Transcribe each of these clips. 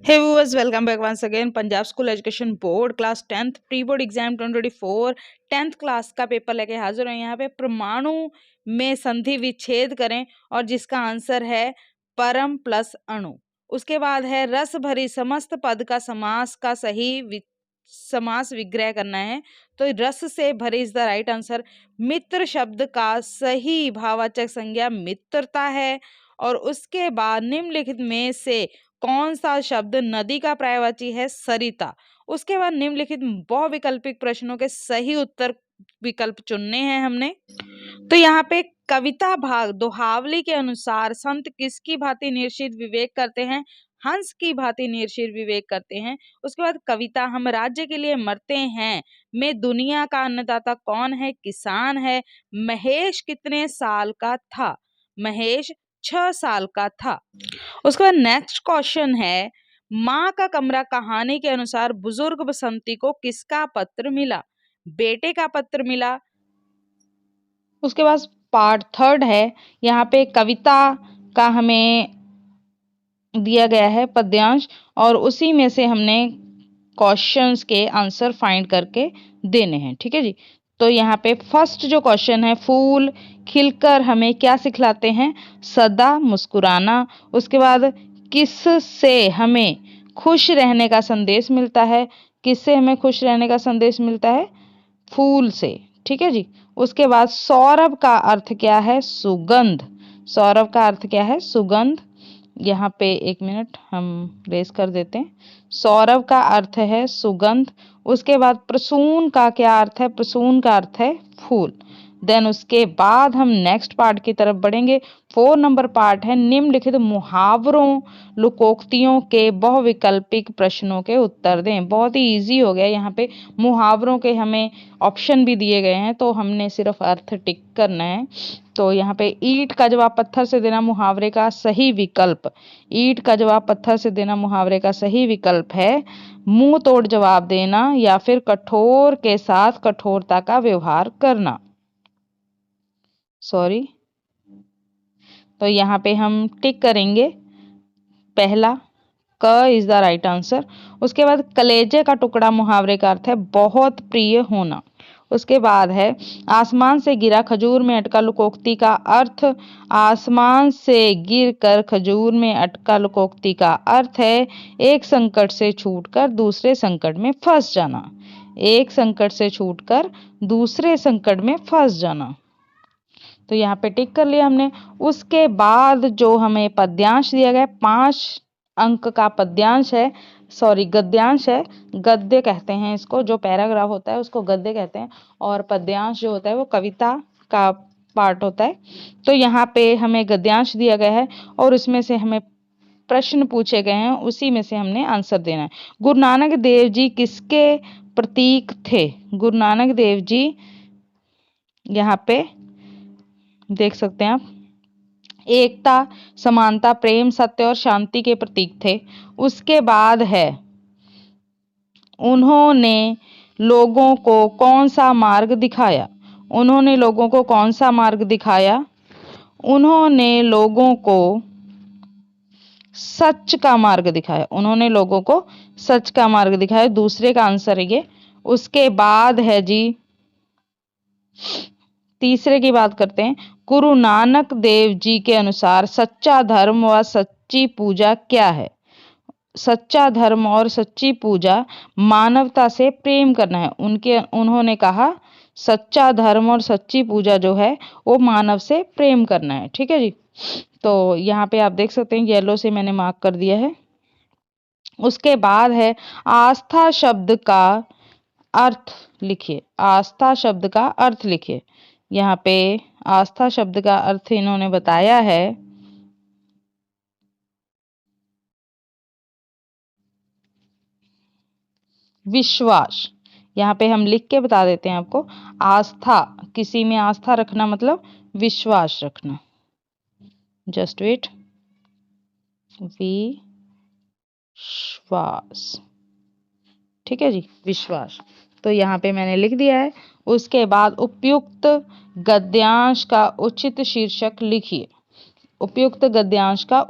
Hey viewers, welcome back once again. Punjab school education board class 10th pre board exam 2024 10th class का paper लेके हाजिर हैं। यहाँ पे परमाणु में संधि विच्छेद करें और जिसका आंसर है परम प्लस अणु। उसके बाद है रस भरी समस्त पद का समास का सही समास विग्रह करना है। तो रस से भरी इज द राइट आंसर। मित्र शब्द का सही भाववाचक संज्ञा मित्रता है। और उसके बाद निम्नलिखित में से कौन सा शब्द नदी का पर्यायवाची है? सरिता। उसके बाद निम्नलिखित बहुविकल्पिक प्रश्नों के सही उत्तर विकल्प चुनने हैं हमने। तो यहाँ पे कविता भाग दोहावली के अनुसार संत किसकी भांति निर्शील विवेक करते हैं? हंस की भांति निर्शील विवेक करते हैं। उसके बाद कविता हम राज्य के लिए मरते हैं में दुनिया का अन्नदाता कौन है? किसान है। महेश कितने साल का था? महेश 6 साल का था। उसके बाद नेक्स्ट क्वेश्चन है माँ का कमरा कहानी के अनुसार बुजुर्ग बसंती को किसका पत्र मिला? बेटे का पत्र मिला। उसके बाद पार्ट 3 है, यहाँ पे कविता का हमें दिया गया है पद्यांश और उसी में से हमने क्वेश्चंस के आंसर फाइंड करके देने हैं। ठीक है जी। तो यहाँ पे फर्स्ट जो क्वेश्चन है, फूल खिलकर हमें क्या सिखलाते हैं? सदा मुस्कुराना। उसके बाद किससे हमें खुश रहने का संदेश मिलता है? किससे हमें खुश रहने का संदेश मिलता है? फूल से। ठीक है जी। उसके बाद सौरभ का अर्थ क्या है? सुगंध। सौरभ का अर्थ क्या है? सुगंध। यहाँ पे 1 मिनट हम रेस कर देते हैं। सौरभ का अर्थ है सुगंध। उसके बाद प्रसून का क्या अर्थ है? प्रसून का अर्थ है फूल। देन उसके बाद हम नेक्स्ट पार्ट की तरफ बढ़ेंगे। 4 नंबर पार्ट है निम्नलिखित मुहावरों लोकोक्तियों के बहुविकल्पिक प्रश्नों के उत्तर दें। बहुत ही इजी हो गया। यहाँ पे मुहावरों के हमें ऑप्शन भी दिए गए हैं तो हमने सिर्फ अर्थ टिक करना है। तो यहाँ पे ईंट का जवाब पत्थर से देना मुहावरे का सही विकल्प। ईंट का जवाब पत्थर से देना मुहावरे का सही विकल्प है। मुंह तोड़ जवाब देना या फिर कठोर के साथ कठोरता का व्यवहार करना। सॉरी। तो यहाँ पे हम टिक करेंगे पहला, क इज द राइट आंसर। उसके बाद कलेजे का टुकड़ा मुहावरे का अर्थ है बहुत प्रिय होना। उसके बाद है आसमान से गिरा खजूर में अटका लोकोक्ति का अर्थ। आसमान से गिरकर खजूर में अटका लोकोक्ति का अर्थ है एक संकट से छूटकर दूसरे संकट में फंस जाना। एक संकट से छूटकर दूसरे संकट में फंस जाना। तो यहाँ पे टिक कर लिया हमने। उसके बाद जो हमें पद्यांश दिया गया 5 अंक का पद्यांश है, सॉरी गद्यांश है। गद्य कहते हैं इसको, जो पैराग्राफ होता है उसको गद्य कहते हैं और पद्यांश जो होता है वो कविता का पार्ट होता है। तो यहाँ पे हमें गद्यांश दिया गया है और उसमें से हमें प्रश्न पूछे गए हैं, उसी में से हमने आंसर देना है। गुरु नानक देव जी किसके प्रतीक थे? गुरु नानक देव जी यहाँ पे देख सकते हैं आप, एकता समानता प्रेम सत्य और शांति के प्रतीक थे। उसके बाद है उन्होंने लोगों को कौन सा मार्ग दिखाया? उन्होंने लोगों को कौन सा मार्ग दिखाया? उन्होंने लोगों को सच का मार्ग दिखाया। उन्होंने लोगों को सच का मार्ग दिखाया। दूसरे का आंसर है ये। उसके बाद है जी तीसरे की बात करते हैं। गुरु नानक देव जी के अनुसार सच्चा धर्म व सच्ची पूजा क्या है? सच्चा धर्म और सच्ची पूजा मानवता से प्रेम करना है। उन्होंने कहा सच्चा धर्म और सच्ची पूजा जो है वो मानव से प्रेम करना है। ठीक है जी। तो यहाँ पे आप देख सकते हैं येलो से मैंने मार्क कर दिया है। उसके बाद है आस्था शब्द का अर्थ लिखिए। आस्था शब्द का अर्थ लिखिए। यहाँ पे आस्था शब्द का अर्थ इन्होंने बताया है विश्वास। यहाँ पे हम लिख के बता देते हैं आपको। आस्था, किसी में आस्था रखना मतलब विश्वास रखना। Just wait. विश्वास। ठीक है जी, विश्वास। तो यहाँ पे मैंने लिख दिया है। उसके बाद उपयुक्त गद्यांश का उचित शीर्षक लिखिए। उपयुक्त गद्यांश का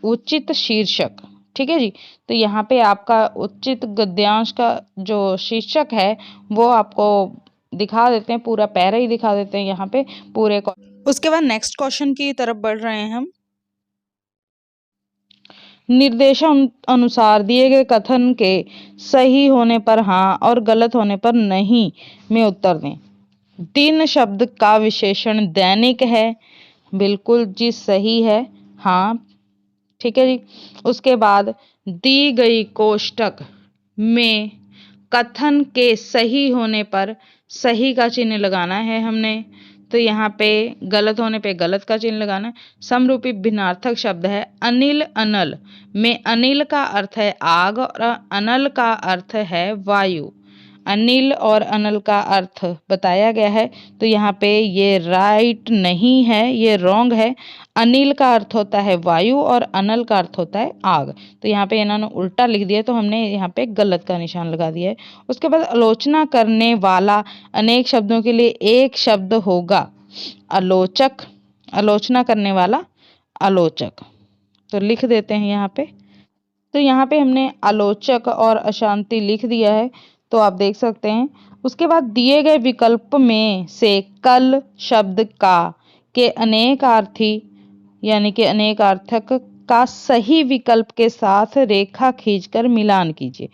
उचित शीर्षक। ठीक है जी। तो यहाँ पे आपका उचित गद्यांश का जो शीर्षक है वो आपको दिखा देते हैं, पूरा पैरा ही दिखा देते हैं यहाँ पे पूरे। उसके बाद नेक्स्ट क्वेश्चन की तरफ बढ़ रहे हैं हम। निर्देशन अनुसार दिए गए कथन के सही होने पर हाँ और गलत होने पर नहीं में उत्तर दें। दिन शब्द का विशेषण दैनिक है, बिल्कुल जी सही है, हाँ ठीक है जी। उसके बाद दी गई कोष्टक में कथन के सही होने पर सही का चिन्ह लगाना है हमने, तो यहाँ पे गलत होने पे गलत का चिन्ह लगाना है। समरूपी भिन्नार्थक शब्द है अनिल अनल में अनिल का अर्थ है आग और अनल का अर्थ है वायु। अनिल और अनल का अर्थ बताया गया है, तो यहाँ पे ये राइट नहीं है, ये रॉन्ग है। अनिल का अर्थ होता है वायु और अनल का अर्थ होता है आग, तो यहाँ पे इन्होंने उल्टा लिख दिया, तो हमने यहाँ पे गलत का निशान लगा दिया है। उसके बाद आलोचना करने वाला अनेक शब्दों के लिए एक शब्द होगा आलोचक, आलोचना करने वाला आलोचक, तो लिख देते हैं यहाँ पे। तो यहाँ पे हमने आलोचक और अशांति लिख दिया है, तो आप देख सकते हैं। उसके बाद दिए गए विकल्प में से कल शब्द का के अनेकार्थी यानी कि अनेकार्थक का सही विकल्प के साथ रेखा खींचकर मिलान कीजिए।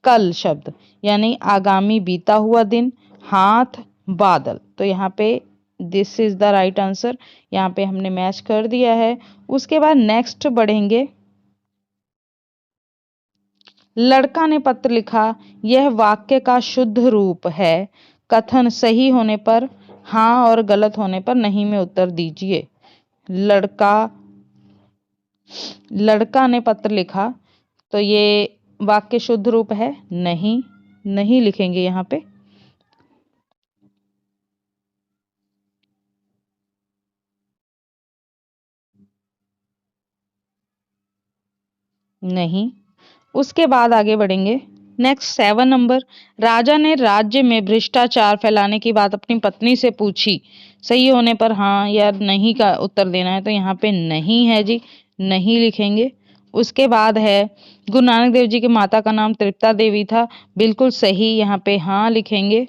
कल शब्द यानी आगामी बीता हुआ दिन, हाथ, बादल, तो यहाँ पे this is the right answer, यहाँ पे हमने मैच कर दिया है। उसके बाद नेक्स्ट बढ़ेंगे। लड़का ने पत्र लिखा, यह वाक्य का शुद्ध रूप है। कथन सही होने पर हाँ और गलत होने पर नहीं में उत्तर दीजिए। लड़का ने पत्र लिखा, तो ये वाक्य शुद्ध रूप है, नहीं, नहीं लिखेंगे यहाँ पे। नहीं। उसके बाद आगे बढ़ेंगे। Next 7 number. राजा ने राज्य में भ्रष्टाचार फैलाने की बात अपनी पत्नी से पूछी। सही होने पर हाँ या नहीं का उत्तर देना है, तो यहाँ पे नहीं है जी, नहीं लिखेंगे। उसके बाद है गुरु नानक देव जी की माता का नाम तृप्ता देवी था, बिल्कुल सही, यहाँ पे हाँ लिखेंगे।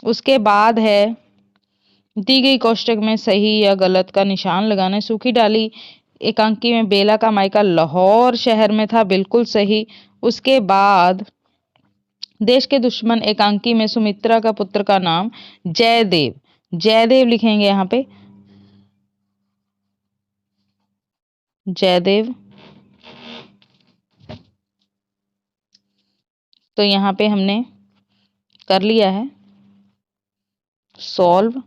उसके बाद है दी गई कोष्टक में सही या गलत का निशान लगाना है। सूखी डाली एकांकी में बेला का मायका लाहौर शहर में था, बिल्कुल सही। उसके बाद देश के दुश्मन एकांकी में सुमित्रा का पुत्र का नाम जयदेव, जयदेव लिखेंगे यहाँ पे, जयदेव। तो यहाँ पे हमने कर लिया है सॉल्व।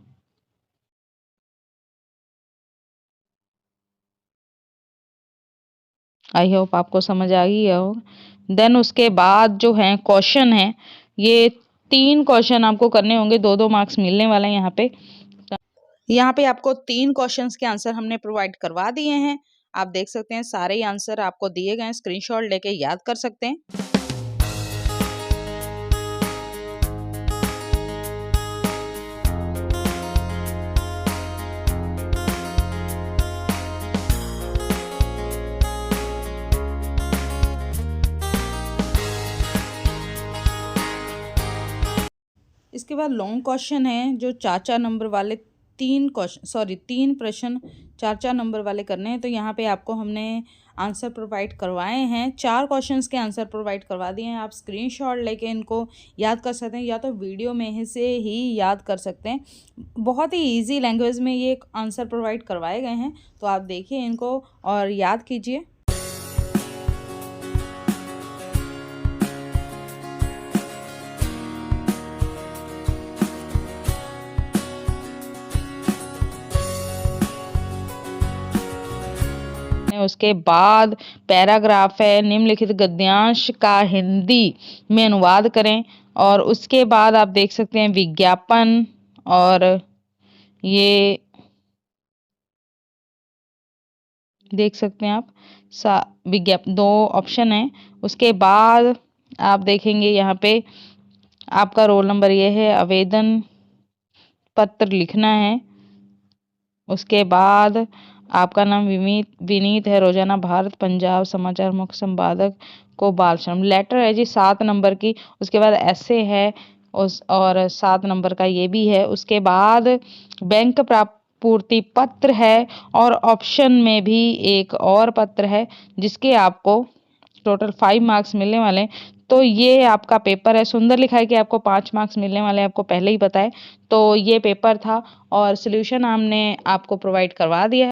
आई होप आपको समझ आ गई हो। देन उसके बाद जो है क्वेश्चन है, ये 3 क्वेश्चन आपको करने होंगे, 2-2 मार्क्स मिलने वाले हैं यहाँ पे। यहाँ पे आपको 3 क्वेश्चंस के आंसर हमने प्रोवाइड करवा दिए हैं। आप देख सकते हैं सारे ही आंसर आपको दिए गए हैं, स्क्रीनशॉट लेके याद कर सकते हैं। इसके बाद लॉन्ग क्वेश्चन है जो 4-4 नंबर वाले, 3 प्रश्न 4-4 नंबर वाले करने हैं। तो यहाँ पे आपको हमने आंसर प्रोवाइड करवाए हैं, 4 क्वेश्चंस के आंसर प्रोवाइड करवा दिए हैं। आप स्क्रीनशॉट लेके इनको याद कर सकते हैं, या तो वीडियो में से ही याद कर सकते हैं। बहुत ही ईजी लैंग्वेज में ये आंसर प्रोवाइड करवाए गए हैं, तो आप देखिए इनको और याद कीजिए। उसके बाद पैराग्राफ है, निम्नलिखित गद्यांश का हिंदी में अनुवाद करें। और उसके बाद आप देख सकते हैं विज्ञापन, और ये देख सकते हैं आप विज्ञापन 2 ऑप्शन है। उसके बाद आप देखेंगे यहाँ पे आपका रोल नंबर ये है, आवेदन पत्र लिखना है। उसके बाद आपका नाम विनीत है। रोजाना भारत पंजाब समाचार मुख्य संपादक को बाल श्रम। लेटर है जी 7 नंबर की। उसके बाद ऐसे है और 7 नंबर का ये भी है। उसके बाद बैंक प्रापूर्ति पत्र है और ऑप्शन में भी एक और पत्र है जिसके आपको टोटल 5 मार्क्स मिलने वाले हैं। तो ये आपका पेपर है। सुंदर लिखा है कि आपको 5 मार्क्स मिलने वाले हैं, आपको पहले ही बताए। तो ये पेपर था और सोल्यूशन हमने आपको प्रोवाइड करवा दिया है।